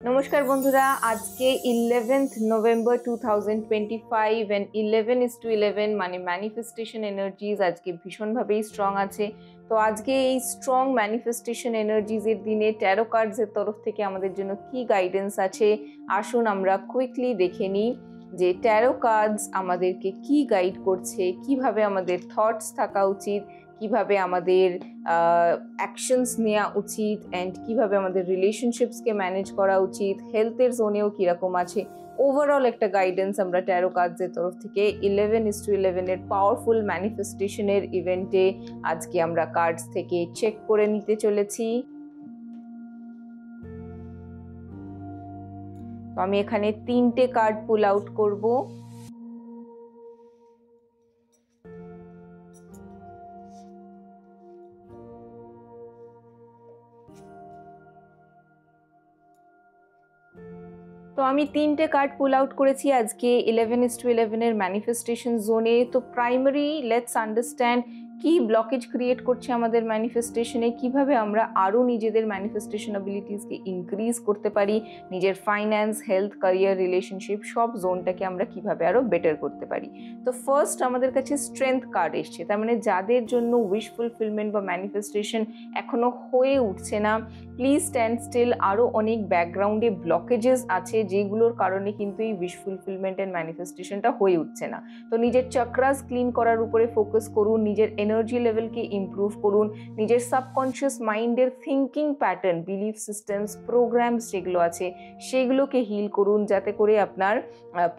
নমস্কার বন্ধুরা, আজকে 11th নভেম্বর 2025 and 11:11 মানে ম্যানিফেস্টেশন এনার্জিজ আজকে ভীষণভাবেই স্ট্রং আছে। তো আজকে এই স্ট্রং ম্যানিফেস্টেশন এনার্জিজের দিনে ট্যারো কার্ডসের তরফ থেকে আমাদের জন্য কি গাইডেন্স আছে আসুন আমরা কুইকলি দেখে নিই যে ট্যারো কার্ডস আমাদেরকে কি গাইড করছে, কিভাবে আমাদের থটস থাকা উচিত, কিভাবে আমাদের অ্যাকশনস নেওয়া উচিত অ্যান্ড কিভাবে আমাদের রিলেশনশিপসকে ম্যানেজ করা উচিত, হেলথের জোনেও কীরকম আছে। ওভারঅল একটা গাইডেন্স আমরা ট্যারো কার্ডসের তরফ থেকে 11:11 এর পাওয়ারফুল ম্যানিফেস্টেশনের ইভেন্টে আজকে আমরা কার্ডস থেকে চেক করে নিতে চলেছি। তো আমি এখানে 3টে কার্ড পুল আউট করব। তো আমি 3টে কার্ড পুল আউট করেছি আজকে 11:11 এর ম্যানিফেস্টেশন জোনে। তো প্রাইমারি লেটস আন্ডারস্ট্যান্ড কি ব্লকেজ ক্রিয়েট করছে আমাদের ম্যানিফেস্টেশনে, কিভাবে আমরা আরও নিজেদের ম্যানিফেস্টেশন অ্যাবিলিটিসকে ইনক্রিজ করতে পারি, নিজের ফাইন্যান্স, হেলথ, ক্যারিয়ার, রিলেশনশিপ সব জোনটাকে আমরা কিভাবে আরও বেটার করতে পারি। তো ফার্স্ট আমাদের কাছে স্ট্রেংথ কার্ড এসছে, তার মানে যাদের জন্য উইশ ফুলফিলমেন্ট বা ম্যানিফেস্টেশন এখনো হয়ে উঠছে না, প্লিজ স্ট্যান্ড স্টিল। আরও অনেক ব্যাকগ্রাউন্ডে ব্লকেজেস আছে যেগুলোর কারণে কিন্তু এই উইশ ফুলফিলমেন্ট এন্ড ম্যানিফেস্টেশনটা হয়ে উঠছে না। তো নিজের চক্রাস ক্লিন করার উপরে ফোকাস করুন, নিজের এনার্জি লেভেলকে ইমপ্রুভ করুন, নিজের সাবকনশিয়াস মাইন্ডের thinking pattern, belief systems, programs যেগুলো আছে সেগুলোকে হিল করুন, যাতে করে আপনার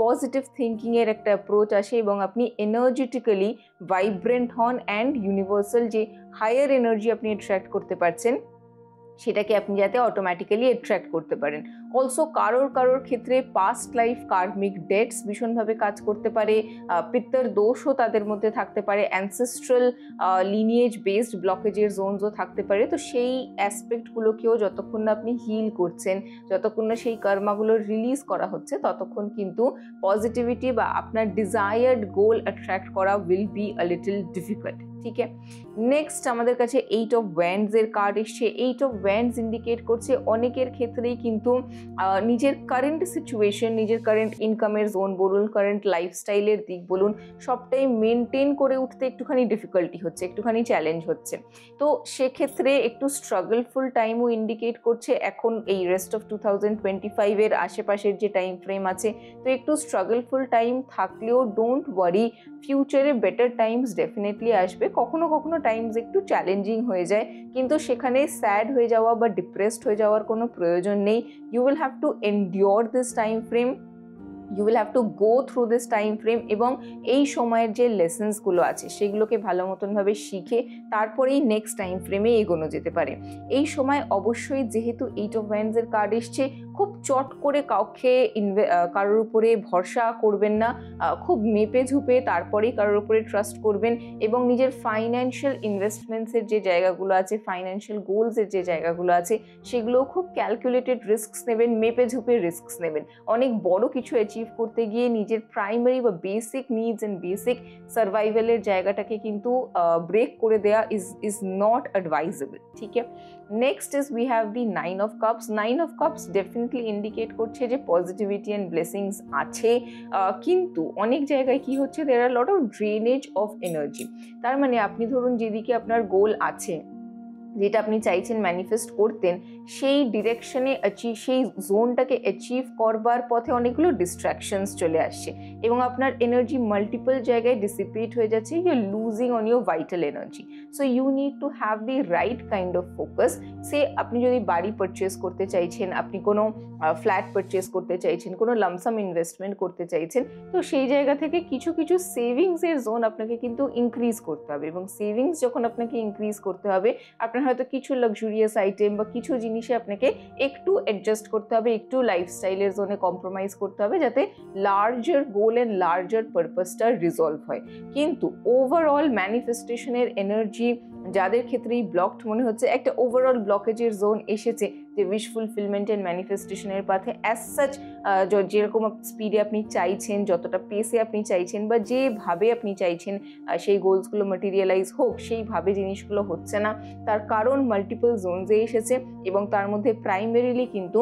পজিটিভ থিঙ্কিংয়ের একটা অ্যাপ্রোচ আসে এবং আপনি এনার্জেটিক্যালি ভাইব্রেন্ট হন অ্যান্ড ইউনিভার্সাল যে হায়ার এনার্জি আপনি অ্যাট্রাক্ট করতে পারছেন সেটাকে আপনি যাতে অটোমেটিক্যালি অ্যাট্রাক্ট করতে পারেন। অলসো কারোর ক্ষেত্রে পাস্ট লাইফ কার্মিক ডেটস ভীষণভাবে কাজ করতে পারে, পিত্তর দোষও তাদের মধ্যে থাকতে পারে, অ্যানসেস্ট্রাল লিনিয়েজ বেসড ব্লকেজের জোনসও থাকতে পারে। তো সেই অ্যাসপেক্টগুলোকেও যতক্ষণ না আপনি হিল করছেন, যতক্ষণ না সেই কর্মাগুলো রিলিজ করা হচ্ছে, ততক্ষণ কিন্তু পজিটিভিটি বা আপনার ডিজায়ার্ড গোল অ্যাট্রাক্ট করা will be a little difficult. ঠিক আছে, নেক্সট আমাদের কাছে 8 অফ ওয়ান্ডস এর কার্ড এসছে। 8 অফ ওয়ান্ডস ইন্ডিকেট করছে অনেকের ক্ষেত্রেই কিন্তু নিজের কারেন্ট সিচুয়েশন, নিজের কারেন্ট ইনকামের জোন বলুন, কারেন্ট লাইফস্টাইলের দিক বলুন, সবটাই মেনটেন করে উঠতে একটুখানি ডিফিকাল্টি হচ্ছে, একটুখানি চ্যালেঞ্জ হচ্ছে। তো সেক্ষেত্রে একটু স্ট্রাগলফুল টাইমও ইন্ডিকেট করছে এখন এই রেস্ট অফ 2025 এর আশেপাশের যে টাইম ফ্রেম আছে। তো একটু স্ট্রাগলফুল টাইম থাকলেও ডোন্ট ওয়ারি, ফিউচারে বেটার টাইমস ডেফিনেটলি আসবে। কখনো কখনো টাইমস একটু চ্যালেঞ্জিং হয়ে যায়, কিন্তু সেখানে স্যাড হয়ে যাওয়া বা ডিপ্রেসড হয়ে যাওয়ার কোনো প্রয়োজন নেই। You will have to endure this time frame, you will have to go through this time frame এবং এই সময়ের যে লেসেন্সগুলো আছে সেগুলোকে ভালো মতনভাবে শিখে তারপরেই নেক্সট টাইম ফ্রেমে এগোনো যেতে পারে। এই সময় অবশ্যই যেহেতু 8 অফ ওয়ান্ডসের কার্ড এসছে, খুব চট করে কাউকে কারোর উপরে ভরসা করবেন না, খুব মেপে ঝুপে তারপরেই কারোর উপরে ট্রাস্ট করবেন এবং নিজের ফাইন্যান্সিয়াল ইনভেস্টমেন্টসের যে জায়গাগুলো আছে, ফাইন্যান্সিয়াল গোলসের যে জায়গাগুলো আছে সেগুলোও খুব ক্যালকুলেটেড রিস্কস নেবেন, মেপে ঝুপে রিস্কস নেবেন। অনেক বড় কিছু অ্যাচিভ করতে গিয়ে নিজের প্রাইমারি বা বেসিক নিডস অ্যান্ড বেসিক সার্ভাইভালের জায়গাটাকে কিন্তু ব্রেক করে দেওয়া ইজ নট অ্যাডভাইজেবল। ঠিক আছে, next is we have the 9 of cups. 9 of cups definitely indicate করছে যে পজিটিভিটি অ্যান্ড ব্লেসিংস আছে, কিন্তু অনেক জায়গায় কি হচ্ছে, there are lot of drainage of energy. তার মানে আপনি ধরুন যেদিকে আপনার গোল আছে, যেটা আপনি চাইছেন ম্যানিফেস্ট করতেন, সেই ডিরেকশনে সেই জোনটাকে অ্যাচিভ করবার পথে অনেকগুলো ডিস্ট্র্যাকশনস চলে আসছে এবং আপনার এনার্জি মাল্টিপল জায়গায় ডিসিপেট হয়ে যাচ্ছে। You are losing on your vital energy. So you need to have the right kind of focus. সে আপনি যদি বাড়ি পারচেস করতে চাইছেন, আপনি কোনো ফ্ল্যাট পারচেস করতে চাইছেন, কোনো লামসাম ইনভেস্টমেন্ট করতে চাইছেন, তো সেই জায়গা থেকে কিছু কিছু সেভিংসের জোন আপনাকে কিন্তু ইনক্রিজ করতে হবে এবং সেভিংস যখন আপনাকে ইনক্রিজ করতে হবে, আপনার হয়তো কিছু লাক্সুরিয়াস আইটেম বা কিছু জিনিসে আপনাকে একটু অ্যাডজাস্ট করতে হবে, একটু লাইফস্টাইলের জোনে কম্প্রোমাইজ করতে হবে, যাতে লার্জার গোল অ্যান্ড লার্জার পারপাসটা রিজলভ হয়। কিন্তু ওভারঅল ম্যানিফেস্টেশনের এনার্জি যাদের ক্ষেত্রেই ব্লকড মনে হচ্ছে, একটা ওভারঅল ব্লকেজের জোন এসেছে যে উইশ ফুলফিলমেন্ট অ্যান্ড ম্যানিফেস্টেশনের পথে অ্যাজ সাচ যেরকম স্পিডে আপনি চাইছেন, যতটা পেসে আপনি চাইছেন বা যেভাবে আপনি চাইছেন সেই গোলসগুলো ম্যাটেরিয়ালাইজ হোক, সেইভাবে জিনিসগুলো হচ্ছে না। তার কারণ মাল্টিপল জোনসে এসেছে এবং তার মধ্যে প্রাইমারিলি কিন্তু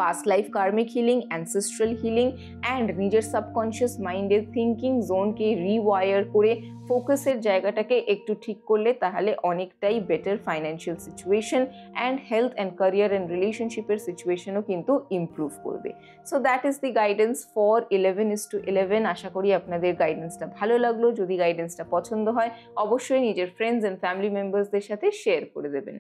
past life karmic healing, ancestral healing and নিজের সাবকনশিয়াস মাইন্ডের থিঙ্কিং জোনকে রিওয়ায়ার করে ফোকাসের জায়গাটাকে একটু ঠিক করলে তাহলে অনেকটাই better financial situation and health and career and রিলেশনশিপের সিচুয়েশনও কিন্তু ইমপ্রুভ করবে। So that is the guidance for 11:11। আশা করি আপনাদের গাইডেন্সটা ভালো লাগলো। যদি গাইডেন্সটা পছন্দ হয় অবশ্যই নিজের ফ্রেন্ডস অ্যান্ড ফ্যামিলি মেম্বার্সদের সাথে শেয়ার করে দেবেন।